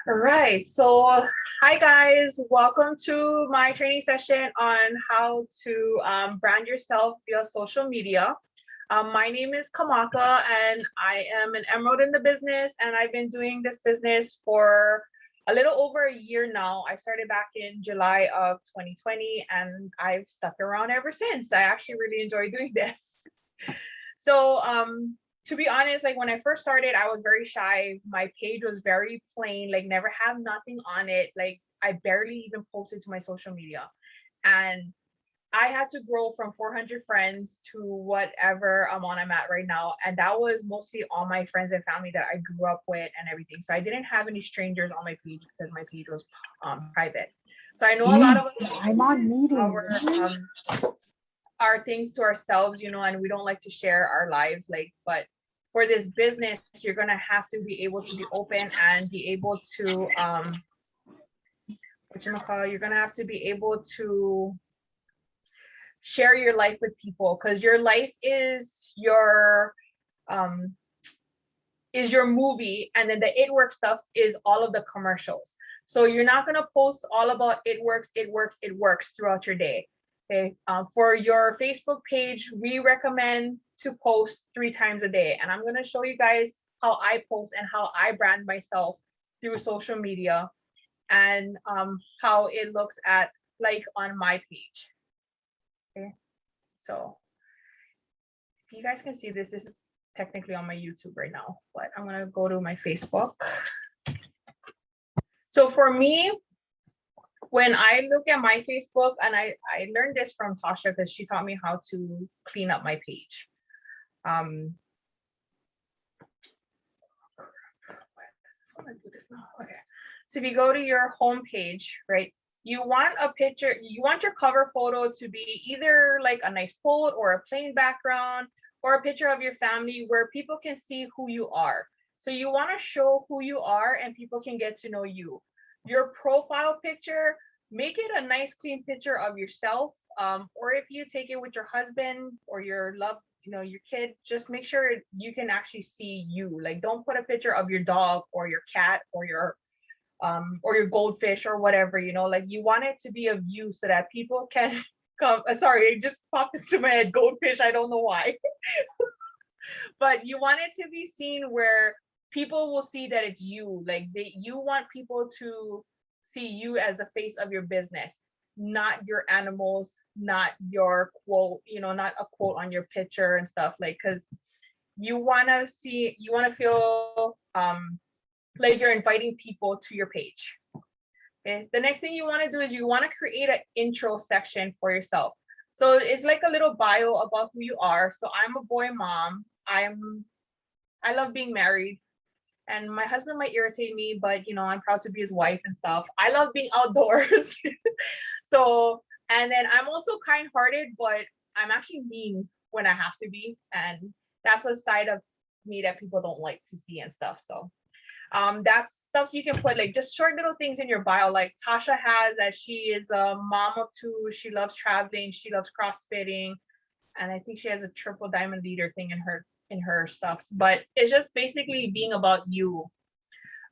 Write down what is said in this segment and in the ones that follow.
All right. So, hi guys. Welcome to my training session on how to brand yourself via social media. My name is Kamaka, and I am an emerald in the business, and I've been doing this business for a little over a year now. I started back in July of 2020, and I've stuck around ever since. I actually really enjoy doing this. So, to be honest, like when I first started, I was very shy. My page was very plain, like never have nothing on it. Like I barely even posted to my social media. And I had to grow from 400 friends to whatever I'm at right now. And that was mostly all my friends and family that I grew up with and everything. So I didn't have any strangers on my page because my page was private. So I know a lot of us I'm on meeting. our things to ourselves, and we don't like to share our lives. But for this business, you're gonna have to be able to be open and be able to you're gonna have to be able to share your life with people, because your life is your movie, and then the it works stuff is all of the commercials. So you're not going to post all about it works throughout your day. Okay. For your Facebook page, we recommend to post 3 times a day, and I'm going to show you guys how I post and how I brand myself through social media, and how it looks at like on my page. Okay, so if you guys can see this is technically on my YouTube right now, but I'm gonna go to my Facebook. So for me, when I look at my Facebook, and I learned this from Tasha because she taught me how to clean up my page. Okay. So if you go to your home page, right, you want a picture, you want your cover photo to be either like a nice quote or a plain background, or a picture of your family where people can see who you are. So you want to show who you are and people can get to know you. Your profile picture, make it a nice clean picture of yourself, or if you take it with your husband or your your kid, just make sure you can actually see you. Like, don't put a picture of your dog or your cat or your goldfish or whatever. Like, you want it to be of you so that people can come. Sorry, it just popped into my head, goldfish. I don't know why. But you want it to be seen where people will see that it's you. Like, you want people to see you as the face of your business, not your animals, not your quote, not a quote on your picture and stuff. Like, because you want to feel like you're inviting people to your page. Okay. The next thing you want to do is you want to create an intro section for yourself. So it's like a little bio about who you are. So I'm a boy mom. I love being married, and my husband might irritate me, but I'm proud to be his wife and stuff. I love being outdoors. So, and then I'm also kind-hearted, but I'm actually mean when I have to be, and that's a side of me that people don't like to see and stuff. So that's stuff you can put, like, just short little things in your bio. Like Tasha has that she is a mom of 2, she loves traveling, she loves crossfitting, and I think she has a triple diamond leader thing in her stuff. But it's just basically being about you.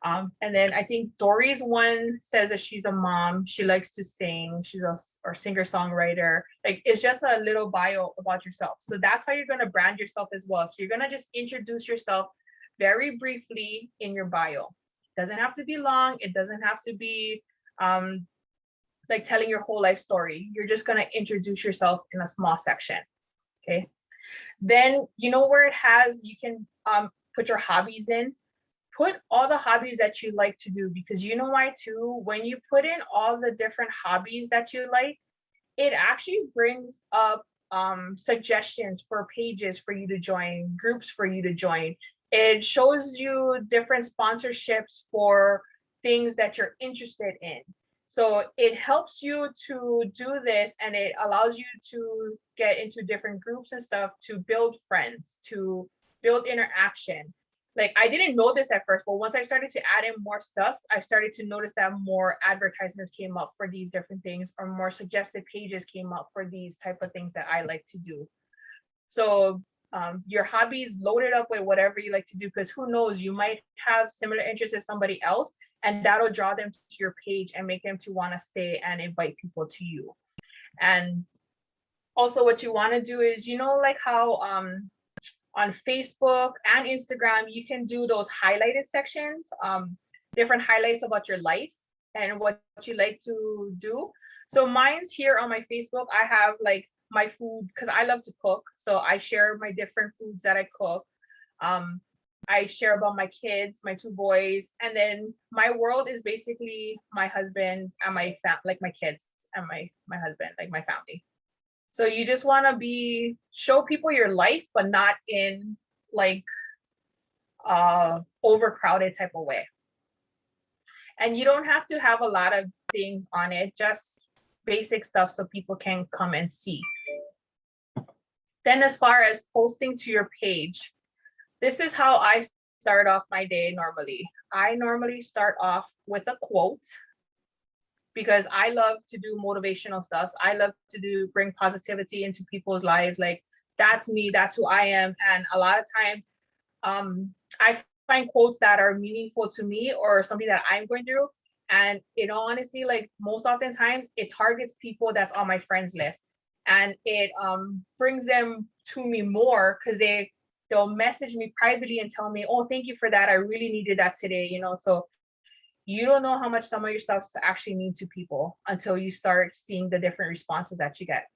And then I think Dory's one says that she's a mom, she likes to sing, she's a singer-songwriter. Like, it's just a little bio about yourself. So that's how you're going to brand yourself as well. So you're going to just introduce yourself very briefly in your bio. It doesn't have to be long, it doesn't have to be like telling your whole life story. You're just going to introduce yourself in a small section. Okay, then where it has, you can put your hobbies in. Put all the hobbies that you like to do, because you know why too, when you put in all the different hobbies that you like, it actually brings up suggestions for pages for you to join, groups for you to join. It shows you different sponsorships for things that you're interested in. So it helps you to do this, and it allows you to get into different groups and stuff, to build friends, to build interaction. Like, I didn't know this at first, but once I started to add in more stuff, I started to notice that more advertisements came up for these different things, or more suggested pages came up for these type of things that I like to do. So your hobbies loaded up with whatever you like to do, because who knows, you might have similar interests as somebody else, and that'll draw them to your page and make them to want to stay and invite people to you. And also what you want to do is, like how on Facebook and Instagram, you can do those highlighted sections, different highlights about your life and what you like to do. So mine's here on my Facebook. I have like my food, because I love to cook. So I share my different foods that I cook. I share about my kids, my two boys, and then my world is basically my husband and my like my kids and my husband, like my family. So you just want to show people your life, but not in like overcrowded type of way. And you don't have to have a lot of things on it, just basic stuff so people can come and see. Then as far as posting to your page, this is how I start off my day normally. I normally start off with a quote, because I love to do motivational stuff. I love to bring positivity into people's lives. Like, that's me, that's who I am. And a lot of times I find quotes that are meaningful to me or something that I'm going through. And honestly, like most oftentimes it targets people that's on my friends list, and it brings them to me more, because they'll message me privately and tell me, oh, thank you for that, I really needed that today. So you don't know how much some of your stuff actually mean to people until you start seeing the different responses that you get.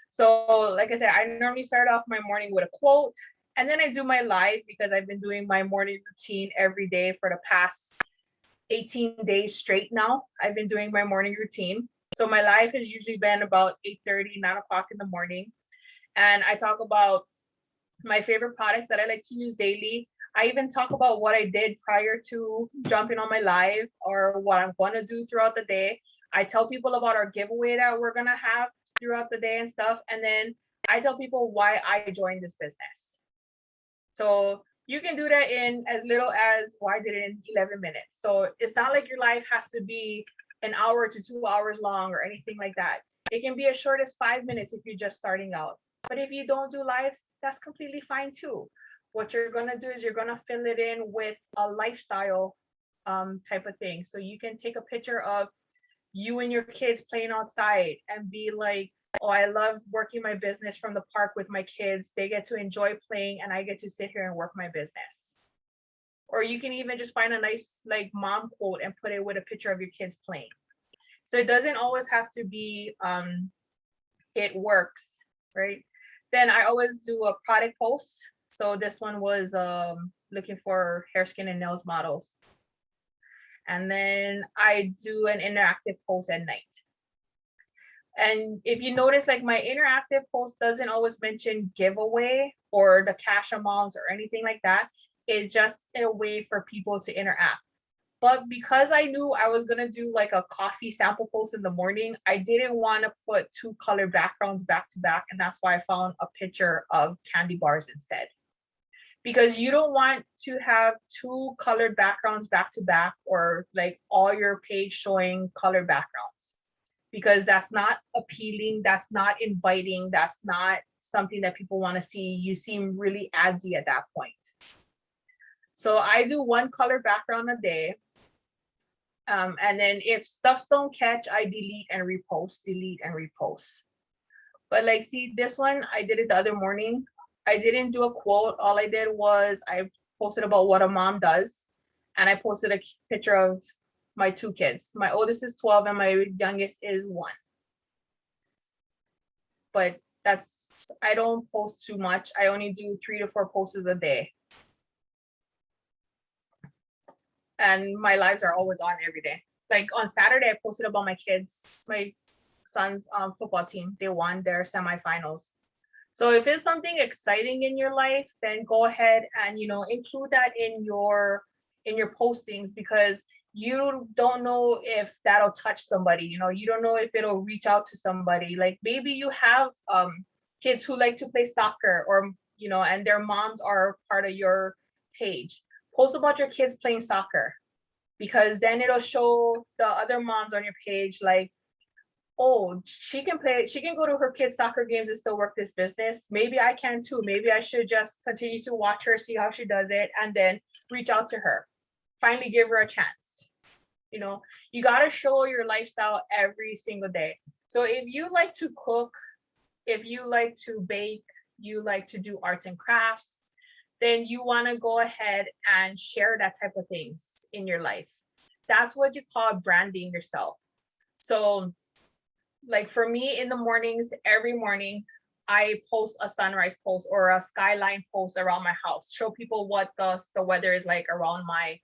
So like I said, I normally start off my morning with a quote, and then I do my live, because I've been doing my morning routine every day for the past 18 days straight now. I've been doing my morning routine. So my live has usually been about 8:30, 9 o'clock in the morning. And I talk about my favorite products that I like to use daily. I even talk about what I did prior to jumping on my live, or what I'm going to do throughout the day. I tell people about our giveaway that we're going to have throughout the day and stuff. And then I tell people why I joined this business. So you can do that in as little as, I did it in 11 minutes. So it's not like your life has to be an hour to 2 hours long or anything like that. It can be as short as 5 minutes if you're just starting out. But if you don't do lives, that's completely fine too. What you're going to do is you're going to fill it in with a lifestyle type of thing. So you can take a picture of you and your kids playing outside and be like, oh, I love working my business from the park with my kids. They get to enjoy playing and I get to sit here and work my business. Or you can even just find a nice like mom quote and put it with a picture of your kids playing. So it doesn't always have to be it works, right? Then I always do a product post. So this one was looking for hair, skin, and nails models. And then I do an interactive post at night. And if you notice, like my interactive post doesn't always mention giveaway or the cash amounts or anything like that. It's just a way for people to interact. But because I knew I was going to do like a coffee sample post in the morning, I didn't want to put two color backgrounds back to back. And that's why I found a picture of candy bars instead. Because you don't want to have two colored backgrounds back to back, or like all your page showing colored backgrounds, because that's not appealing. That's not inviting. That's not something that people want to see. You seem really adsy at that point. So I do one color background a day. And then if stuffs don't catch, I delete and repost. But like, see this one, I did it the other morning. I didn't do a quote. All I did was I posted about what a mom does. And I posted a picture of my two kids. My oldest is 12 and my youngest is 1. But I don't post too much. I only do 3 to 4 posts a day. And my lives are always on every day. Like on Saturday, I posted about my kids, my son's football team. They won their semifinals. So if it's something exciting in your life, then go ahead and, include that in your postings, because you don't know if that'll touch somebody. You don't know if it'll reach out to somebody. Like maybe you have kids who like to play soccer, or, and their moms are part of your page. Post about your kids playing soccer, because then it'll show the other moms on your page, like, oh, she can go to her kids' soccer games and still work this business. Maybe I can too. Maybe I should just continue to watch her, see how she does it, and then reach out to her. Finally give her a chance. You know, you got to show your lifestyle every single day. So if you like to cook, if you like to bake, you like to do arts and crafts, then you want to go ahead and share that type of things in your life. That's what you call branding yourself. So like for me in the mornings, every morning, I post a sunrise post or a skyline post around my house, show people what the weather is like around my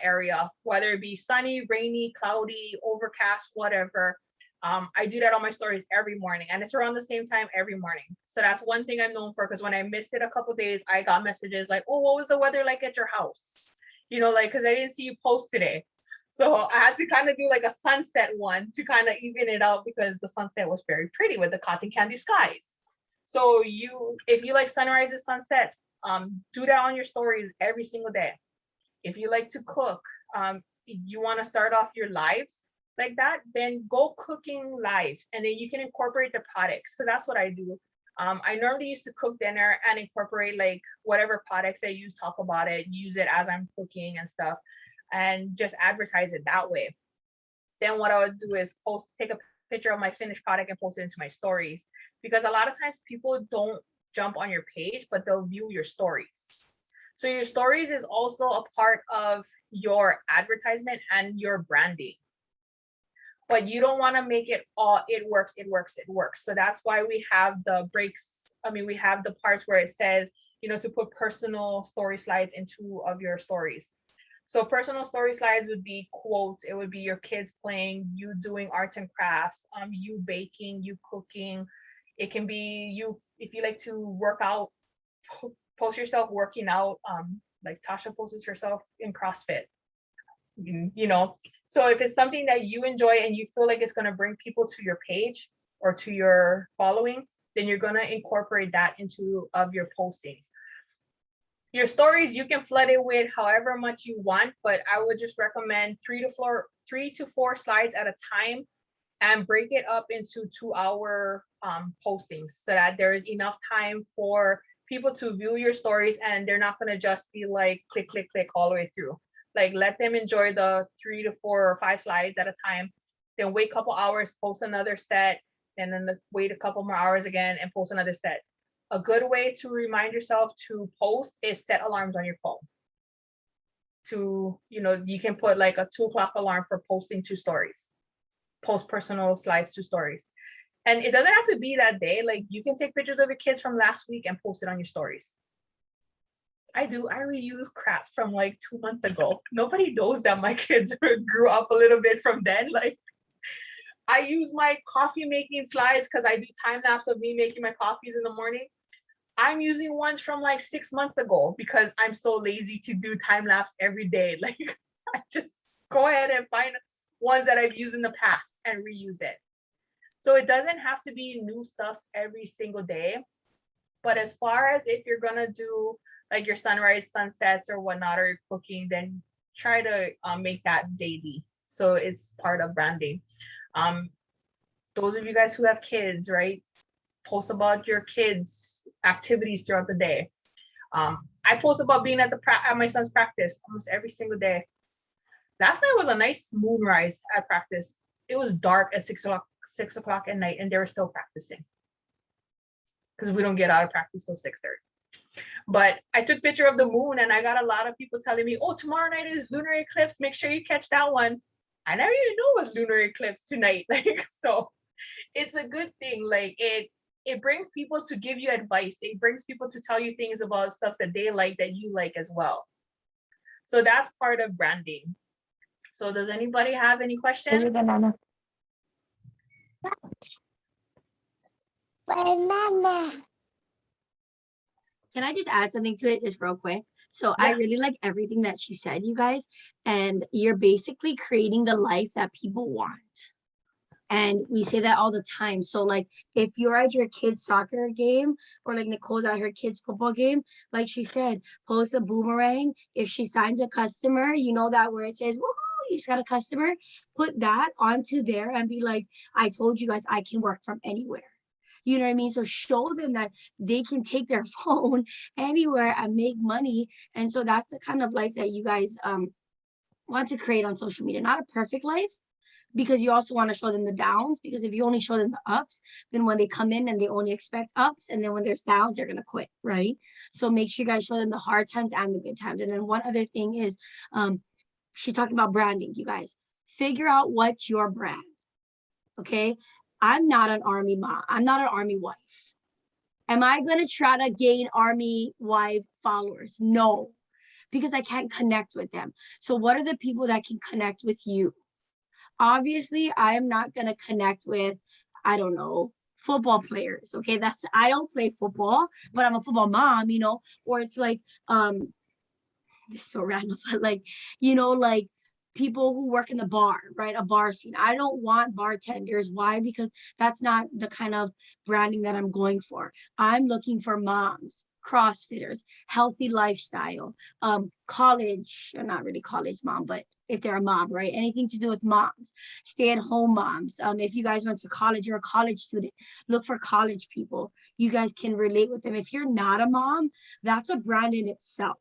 area, whether it be sunny, rainy, cloudy, overcast, whatever. I do that on my stories every morning, and it's around the same time every morning. So that's one thing I'm known for, because when I missed it a couple days, I got messages like, oh, what was the weather like at your house? You know, like, because I didn't see you post today. So I had to kind of do like a sunset one to kind of even it out, because the sunset was very pretty with the cotton candy skies. So if you like sunrises, sunsets, do that on your stories every single day. If you like to cook, you want to start off your lives like that, then go cooking live, and then you can incorporate the products, because that's what I do. I normally used to cook dinner and incorporate like whatever products I use, talk about it, use it as I'm cooking and stuff, and just advertise it that way. Then what I would do is take a picture of my finished product and post it into my stories, because a lot of times people don't jump on your page, but they'll view your stories. So your stories is also a part of your advertisement and your branding. But you don't want to make it all, it works. So that's why we have the breaks. I mean, we have the parts where it says, to put personal story slides in 2 of your stories. So personal story slides would be quotes. It would be your kids playing, you doing arts and crafts, you baking, you cooking. It can be you, if you like to work out, post yourself working out. Like Tasha posts herself in CrossFit. So if it's something that you enjoy and you feel like it's going to bring people to your page or to your following, then you're going to incorporate that into of your postings. Your stories, you can flood it with however much you want, but I would just recommend 3 to 4 slides at a time, and break it up into 2-hour postings, so that there is enough time for people to view your stories, and they're not going to just be like click all the way through. Like, let them enjoy the 3 to 4 or 5 slides at a time, then wait a couple hours, post another set, and then wait a couple more hours again and post another set. A good way to remind yourself to post is set alarms on your phone. You can put like a 2:00 alarm for posting 2 stories, post personal slides, 2 stories. And it doesn't have to be that day. Like, you can take pictures of your kids from last week and post it on your stories. I reuse crap from like 2 months ago. Nobody knows that my kids grew up a little bit from then. Like, I use my coffee making slides because I do time lapse of me making my coffees in the morning. I'm using ones from like 6 months ago because I'm so lazy to do time lapse every day. Like, I just go ahead and find ones that I've used in the past and reuse it. So it doesn't have to be new stuff every single day. But as far as if you're gonna do like your sunrise, sunsets, or whatnot, or cooking, then try to make that daily, so it's part of branding. Those of you guys who have kids, right? Post about your kids' activities throughout the day. I post about being at my son's practice almost every single day. Last night was a nice moonrise at practice. It was dark at 6 o'clock at night, and they were still practicing, because we don't get out of practice till 6:30. But I took a picture of the moon, and I got a lot of people telling me, oh, tomorrow night is lunar eclipse. Make sure you catch that one. I never even knew it was lunar eclipse tonight. Like, so it's a good thing. Like, it brings people to give you advice. It brings people to tell you things about stuff that they like, that you like as well. So that's part of branding. So does anybody have any questions? Banana. Can I just add something to it just real quick? So I really like everything that she said, you guys, and you're basically creating the life that people want. And we say that all the time. So like, if you're at your kid's soccer game, or like Nicole's at her kid's football game, like she said, post a boomerang. If she signs a customer, that where it says, woohoo, you just got a customer, put that onto there and be like, I told you guys I can work from anywhere. You know what I mean? So show them that they can take their phone anywhere and make money. And so that's the kind of life that you guys want to create on social media. Not a perfect life, because you also want to show them the downs, because if you only show them the ups, then when they come in and they only expect ups, and then when there's downs, they're going to quit, right? So make sure you guys show them the hard times and the good times. And then one other thing is, she's talking about branding. You guys figure out what's your brand. Okay, I'm not an army mom, I'm not an army wife. Am I going to try to gain army wife followers? No, because I can't connect with them. So what are the people that can connect with you? Obviously, I am not going to connect with, I don't know, football players. Okay, I don't play football, but I'm a football mom, you know. Or it's like, this is so random, but like, you know, like people who work in the bar, right? A bar scene. I don't want bartenders. Why? Because that's not the kind of branding that I'm going for. I'm looking for moms, CrossFitters, healthy lifestyle, college, or not really college mom, but if they're a mom, right? Anything to do with moms, stay-at-home moms. If you guys went to college, you're a college student, look for college people. You guys can relate with them. If you're not a mom, that's a brand in itself,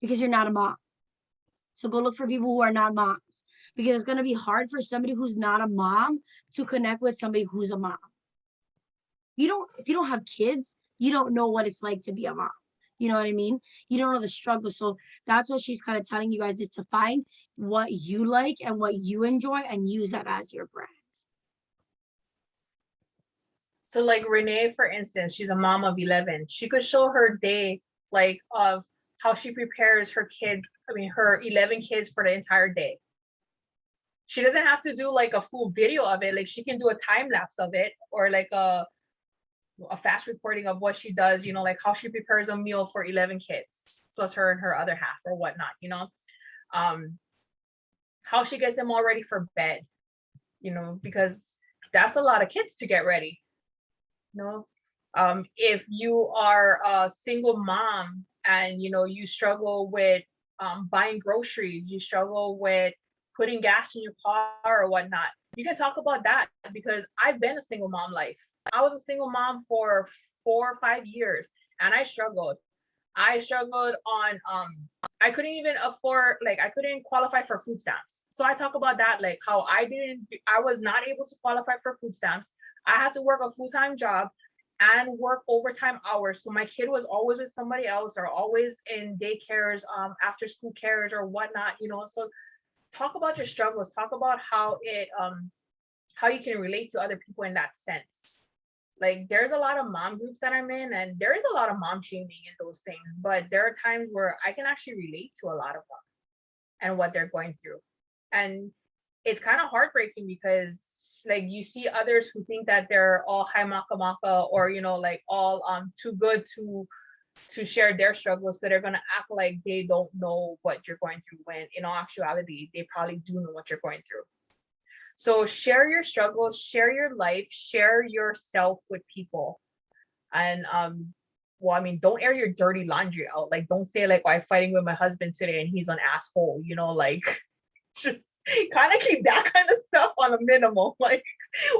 because you're not a mom. So go look for people who are not moms, because it's going to be hard for somebody who's not a mom to connect with somebody who's a mom. If you don't have kids, you don't know what it's like to be a mom. You know what I mean? You don't know the struggle. So that's what she's kind of telling you guys, is to find what you like and what you enjoy and use that as your brand. So like Renee, for instance, she's a mom of 11. She could show her day, like of how she prepares her her 11 kids for the entire day. She doesn't have to do like a full video of it. Like she can do a time lapse of it, or like a fast recording of what she does, you know, like how she prepares a meal for 11 kids, plus her and her other half or whatnot, you know, how she gets them all ready for bed, you know, because that's a lot of kids to get ready, you know. If you are a single mom and, you know, you struggle with buying groceries, you struggle with putting gas in your car or whatnot, you can talk about that, because I've been a single mom life. I was a single mom for 4 or 5 years, and I struggled. I struggled on I couldn't even afford, like I couldn't qualify for food stamps. So I talk about that, like how I was not able to qualify for food stamps. I had to work a full-time job and work overtime hours. So my kid was always with somebody else, or always in daycares, after school cares or whatnot, you know. So talk about your struggles, talk about how you can relate to other people in that sense. Like there's a lot of mom groups that I'm in, and there is a lot of mom shaming in those things, but there are times where I can actually relate to a lot of them and what they're going through. And it's kind of heartbreaking, because like you see others who think that they're all high maka maka, or you know, like all too good to share their struggles, so they're going to act like they don't know what you're going through, when in all actuality they probably do know what you're going through. So share your struggles, share your life, share yourself with people. And well, I mean, don't air your dirty laundry out. Like don't say like, oh, I'm fighting with my husband today and he's an asshole, you know, like just kind of keep that kind of stuff on a minimal, like,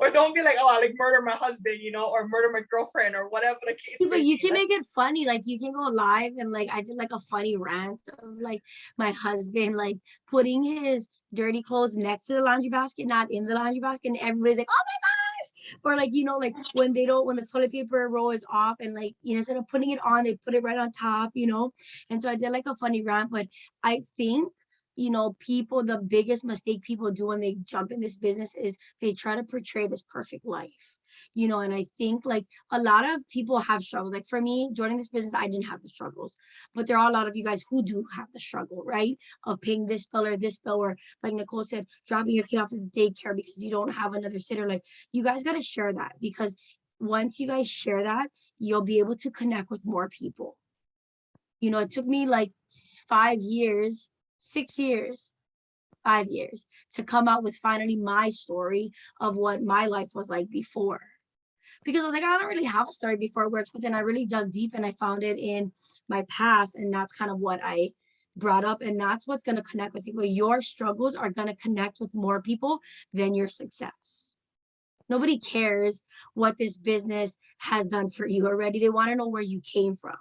or don't be like, oh, I like murder my husband, you know, or murder my girlfriend, or whatever the case. But you can make it funny. Like you can go live and like I did like a funny rant of like my husband like putting his dirty clothes next to the laundry basket, not in the laundry basket, and everybody's like, oh my gosh. Or like, you know, like when the toilet paper roll is off, and like, you know, instead of putting it on, they put it right on top, you know. And so I did like a funny rant. But I think, you know, the biggest mistake people do when they jump in this business is they try to portray this perfect life, you know. And I think like a lot of people have struggles. Like for me, joining this business, I didn't have the struggles, but there are a lot of you guys who do have the struggle, right? Of paying this bill or this bill, or like Nicole said, dropping your kid off at the daycare because you don't have another sitter. Like you guys got to share that, because once you guys share that, you'll be able to connect with more people. You know, it took me like 5 years, 6 years, 5 years to come out with finally my story of what my life was like before. Because I was like, I don't really have a story before it works, but then I really dug deep and I found it in my past, and that's kind of what I brought up, and that's what's going to connect with people. Your struggles are going to connect with more people than your success. Nobody cares what this business has done for you already. They want to know where you came from.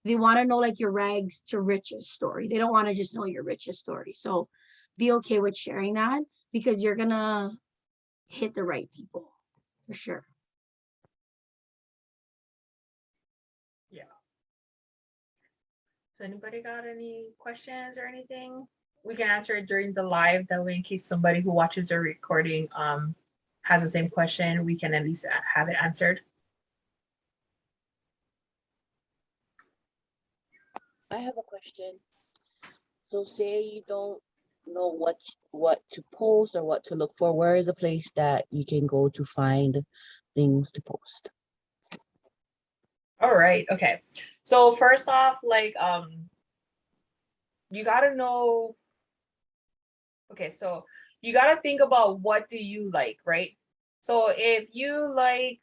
They want to know like your rags to riches story. They don't want to just know your riches story. So be okay with sharing that, because you're going to hit the right people for sure. Yeah. So anybody got any questions or anything? We can answer it during the live. That way, in case somebody who watches the recording has the same question, we can at least have it answered. I have a question. So say you don't know what to post or what to look for. Where is a place that you can go to find things to post? All right. Okay. So first off, like you gotta know. Okay, so you gotta think about what do you like, right? So if you like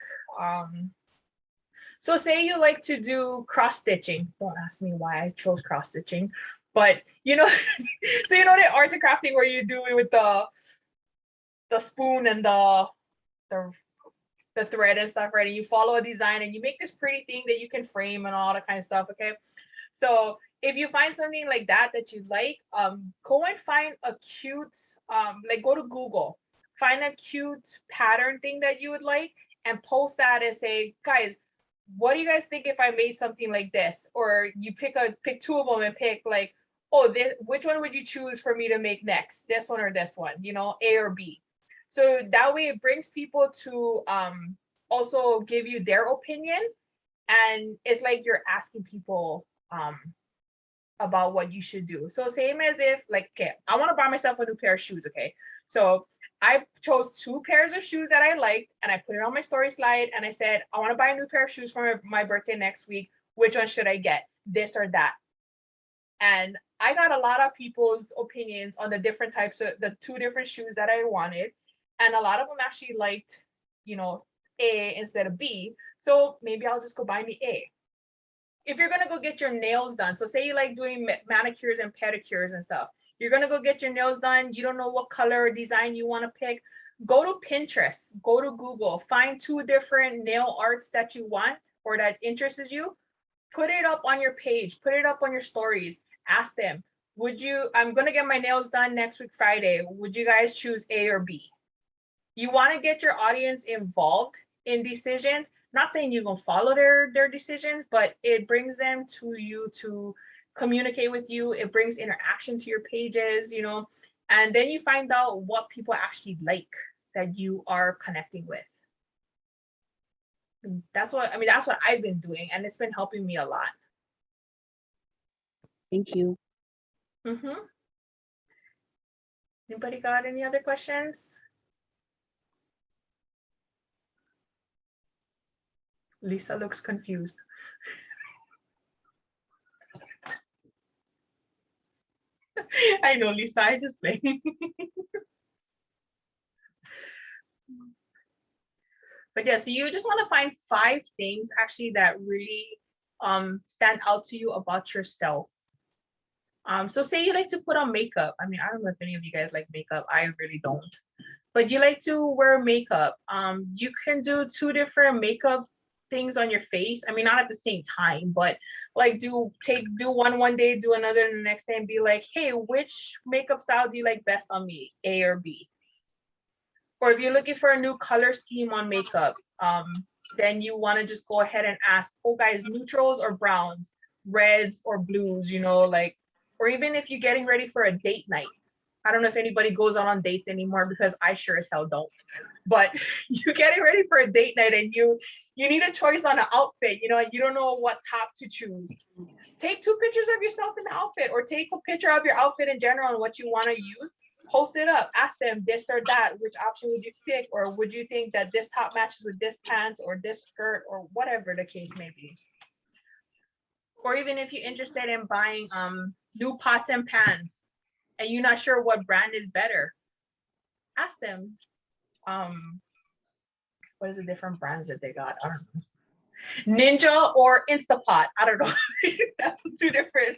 so say you like to do cross stitching. Don't ask me why I chose cross stitching, but you know, so you know the arts and crafting where you do it with the spoon and the the thread and stuff, right? And you follow a design and you make this pretty thing that you can frame and all that kind of stuff. Okay. So if you find something like that you like, go and find a cute, like go to Google, find a cute pattern thing that you would like and post that and say, guys, what do you guys think if I made something like this? Or you pick two of them and pick like, oh, which one would you choose for me to make next? This one or this one, you know, A or B. So that way it brings people to also give you their opinion. And it's like you're asking people about what you should do. So same as if like, okay, I want to buy myself a new pair of shoes. Okay. So I chose 2 pairs of shoes that I liked and I put it on my story slide and I said, I want to buy a new pair of shoes for my birthday next week. Which one should I get? This or that? And I got a lot of people's opinions on the different types of the 2 different shoes that I wanted. And a lot of them actually liked, you know, A instead of B. So maybe I'll just go buy me A. If you're gonna go get your nails done, so say you like doing manicures and pedicures and stuff, you're gonna go get your nails done, you don't know what color or design you want to pick, go to Pinterest, go to Google, find 2 different nail arts that you want or that interests you, put it up on your page, put it up on your stories, ask them, I'm gonna get my nails done next week Friday, would you guys choose A or B? You want to get your audience involved in decisions. Not saying you're gonna follow their decisions, but it brings them to you to communicate with you. It brings interaction to your pages, you know, and then you find out what people actually like that you are connecting with. That's what I've been doing, and it's been helping me a lot. Thank you. Anybody got any other questions? Lisa looks confused. I know, Lisa, I just play. But yeah, so you just want to find 5 things actually that really stand out to you about yourself. So say you like to put on makeup. I mean, I don't know if any of you guys like makeup. I really don't. But you like to wear makeup. You can do 2 different makeup things on your face. I mean, not at the same time, but like do one day, do another the next day, and be like, hey, which makeup style do you like best on me, A or B? Or if you're looking for a new color scheme on makeup, then you want to just go ahead and ask, oh guys, neutrals or browns, reds or blues, you know, like, or even if you're getting ready for a date night. I don't know if anybody goes out on dates anymore because I sure as hell don't. But you're getting ready for a date night and you need a choice on an outfit, you know, and you don't know what top to choose. Take 2 pictures of yourself in the outfit, or take a picture of your outfit in general and what you want to use. Post it up, ask them this or that, which option would you pick, or would you think that this top matches with this pants or this skirt or whatever the case may be. Or even if you're interested in buying new pots and pans and you're not sure what brand is better, ask them what is the different brands that they got. I don't know. Ninja or Instapot. I don't know. That's 2 different,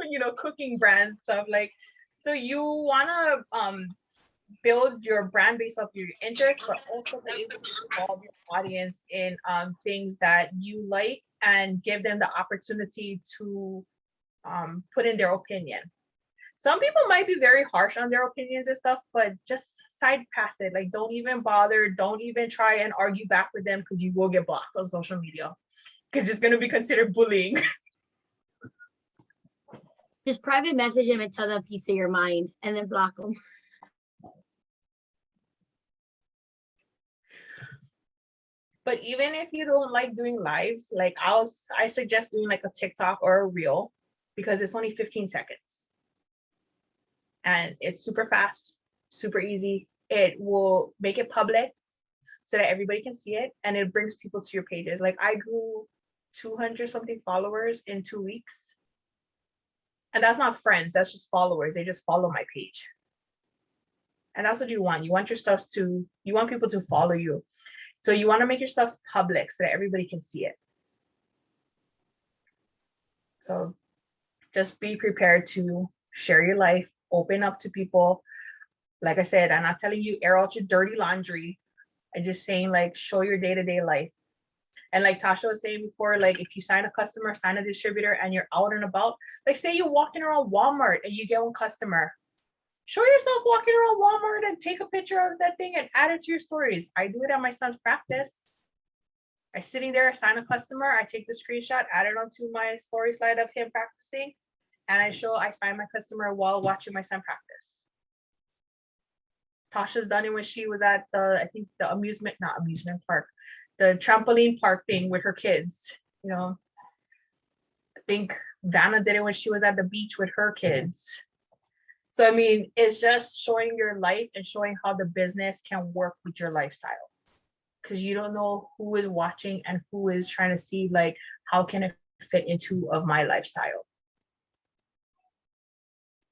you know, cooking brand stuff. Like, so you wanna build your brand based off your interests, but also be able to involve your audience in things that you like and give them the opportunity to put in their opinion. Some people might be very harsh on their opinions and stuff, but just side pass it. Like, don't even bother. Don't even try and argue back with them, because you will get blocked on social media, because it's going to be considered bullying. Just private message him and tell them a piece of your mind and then block them. But even if you don't like doing lives, like I suggest doing like a TikTok or a reel, because it's only 15 seconds. And it's super fast, super easy. It will make it public so that everybody can see it, and it brings people to your pages. Like, I grew 200 something followers in 2 weeks. And that's not friends, that's just followers. They just follow my page. And that's what you want. You want your stuff you want people to follow you. So you want to make your stuff public so that everybody can see it. So just be prepared to share your life, open up to people. Like I said, I'm not telling you air out your dirty laundry. I'm just saying, like, show your day-to-day life. And like Tasha was saying before, like, if you sign a customer, sign a distributor, and you're out and about, like, say you're walking around Walmart and you get one customer, show yourself walking around Walmart and take a picture of that thing and add it to your stories. I do it at my son's practice. I sitting there, sign a customer, I take the screenshot, add it onto my story slide of him practicing, and I sign my customer while watching my son practice. Tasha's done it when she was at the trampoline park thing with her kids. You know, I think Vanna did it when she was at the beach with her kids. So, I mean, it's just showing your life and showing how the business can work with your lifestyle, because you don't know who is watching and who is trying to see, like, how can it fit into of my lifestyle.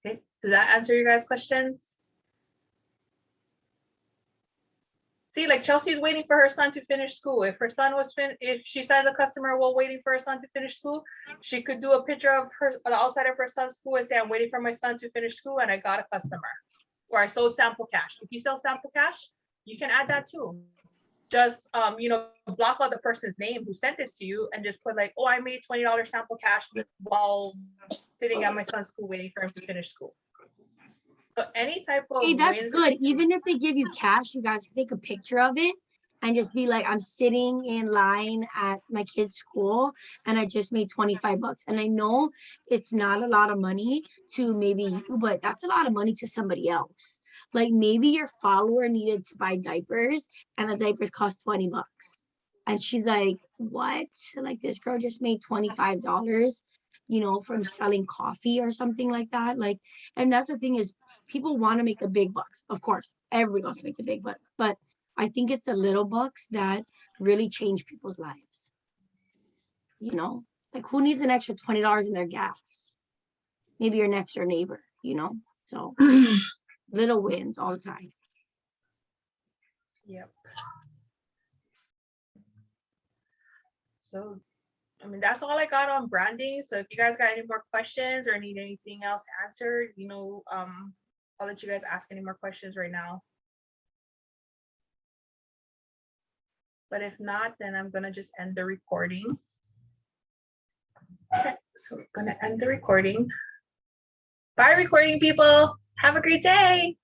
Okay, does that answer your guys' questions? See, like, Chelsea's waiting for her son to finish school. If her son was if she signed a customer while waiting for her son to finish school, she could do a picture of her on the outside of her son's school and say, I'm waiting for my son to finish school and I got a customer. Or I sold sample cash. If you sell sample cash, you can add that too. Just block out the person's name who sent it to you and just put like, oh, I made $20 sample cash while sitting at my son's school waiting for him to finish school. So any type of Hey, that's good. Even if they give you cash, you guys can take a picture of it and just be like, I'm sitting in line at my kid's school and I just made 25 bucks. And I know it's not a lot of money to maybe you, but that's a lot of money to somebody else. Like, maybe your follower needed to buy diapers and the diapers cost 20 bucks. And she's like, what? Like, this girl just made $25, from selling coffee or something like that. Like, and that's the thing is, people want to make the big bucks. Of course, everybody wants to make the big bucks, but I think it's the little bucks that really change people's lives. Like, who needs an extra $20 in their gas? Maybe your next door neighbor, So little wins all the time. Yep. So, I mean, that's all I got on branding. So if you guys got any more questions or need anything else answered, I'll let you guys ask any more questions right now. But if not, then I'm gonna just end the recording. Okay, so we're gonna end the recording. Bye, recording people. Have a great day.